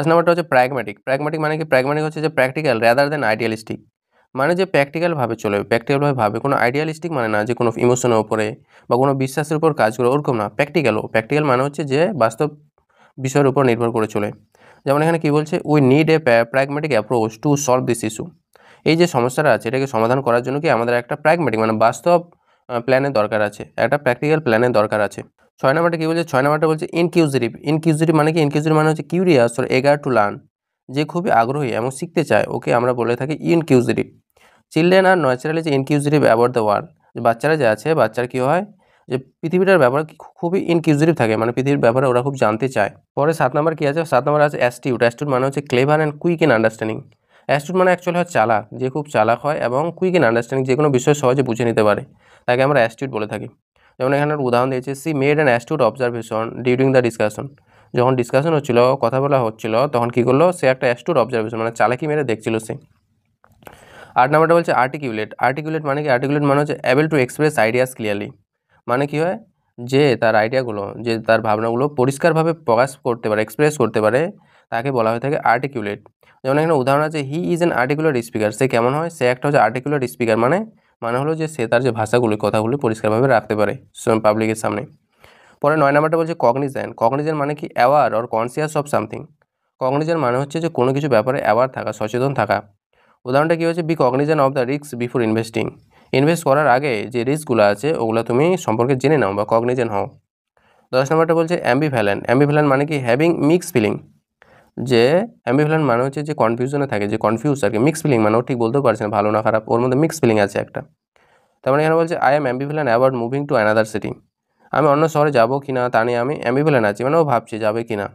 নাম্বারটা হচ্ছে pragmatic. Pragmatic মানে কি? প্র্যাগম্যাটিক হচ্ছে যে প্র্যাকটিক্যাল রাদার দেন আইডিয়ালিস্টিক, মানে যে প্র্যাকটিক্যালভাবে চলে, প্র্যাকটিক্যালভাবে ভাবে, কোনো আইডিয়ালিস্টিক মানে না যে কোনো ইমোশনের উপরে বা কোনো বিশ্বাসের উপর কাজ করে, ওরকম না। প্র্যাকটিক্যাল মানে হচ্ছে যে বাস্তব বিষয়ের উপর নির্ভর করে চলে। যেমন এখানে কি বলছে, we need a pragmatic approach to solve this issue. এই যে সমস্যাটা আছে এটাকে সমাধান করার জন্য কি আমাদের একটা প্র্যাগম্যাটিক মানে বাস্তব প্ল্যানের দরকার আছে, একটা প্র্যাকটিক্যাল প্ল্যানের দরকার আছে। 6 নাম্বারটা কি বলছে? 6 নাম্বারটা বলছে ইনকিউজিটিভ। ইনকিউজিটিভ মানে কি? ইনকিউজিটিভ মানে হচ্ছে কিউরিয়াস অর এগার টু লার্ন, যে খুবই আগ্রহী এবং শিখতে চায়, ওকে আমরা বলে থাকি ইনকিউজিটিভ। চিলড্রেন আর ন্যাচারালি যে ইনকিউজিটিভ অ্যাবাউট দ্য ওয়ার্ল্ড, যে বাচ্চারা যে আছে, বাচ্চারা কী হয় যে পৃথিবীটার ব্যাপারে খুবই ইনকিউজিটিভ থাকে, মানে পৃথিবীর ব্যাপারে ওরা খুব জানতে চায়। পরে 7 নাম্বার কী আছে? 7 নাম্বার আছে অ্যাস্টিউট। অ্যাস্টিউট মানে হচ্ছে clever and quick in understanding. Astute মানে অ্যাকচুয়ালি হয় চালাক, যে খুব চালাক হয় এবং কুইক ইন আন্ডারস্ট্যান্ডিং, যে কোনো বিষয় সহজে বুঝে নিতে পারে, তাকে আমরা অ্যাস্টিউট বলে থাকি। যেমন এখানে একটা উদাহরণ দিয়েছে, she made an astute observation during the discussion. যখন ডিসকাশন হচ্ছিল, কথা বলা হচ্ছিল, তখন কী করলো? সে একটা অ্যাস্টিউট অবজারভেশন মানে চালাকি মেরে দেখছিল সে। 8 নাম্বারটা বলছে আর্টিকুলেট। আর্টিকুলেট মানে কি? আর্টিকুলেট মানে হচ্ছে able to express ideas clearly. মানে কি হয়? যে তার আইডিয়াগুলো, যে তার ভাবনাগুলো পরিষ্কারভাবে প্রকাশ করতে পারে, এক্সপ্রেস করতে পারে, তাকে বলা হয়ে থাকে আর্টিকুলেট। যেমন এখানে উদাহরণ আছে, he is an articulate speaker. সে কেমন হয়? সে একটা হচ্ছে আর্টিকুলেট স্পিকার, মানে হলো যে সে তার যে ভাষাগুলি, কথাগুলি পরিষ্কারভাবে রাখতে পারে পাবলিকের সামনে। পরে 9 নাম্বারটা বলছে কগনিজেন্ট। কগনিজেন্ট মানে কি? Aware or conscious of something. Cognizant মানে হচ্ছে যে কোনো কিছু ব্যাপারে অ্যাওয়ার থাকা, সচেতন থাকা। উদাহরণটা কী হচ্ছে? Be cognizant of the risk before investing. Invest করার আগে যে রিস্কগুলো আছে ওগুলো তুমি সম্পর্কে জেনে নাও বা কগনিজেন্ট হও। 10 নাম্বারটা বলছে অ্যাম্বিভ্যালেন্ট। অ্যাম্বিভ্যালেন্ট মানে কি? Having mix feeling. যে অ্যাম্বিভ্যালেন্ট মানে হচ্ছে যে কনফিউশনে থাকে, যে কনফিউজ আর কি। মিক্স ফিলিং মানে ও ঠিক বলতেও পারছে না ভালো না খারাপ, ওর মধ্যে মিক্স ফিলিং আছে একটা। তার মানে এখানে বলছে I am ambivalent about moving to another city. আমি অন্য শহরে যাবো কি না তা নিয়ে আমি অ্যাম্বিভ্যালেন্ট আছি, মানে ও ভাবছে যাবে কি না।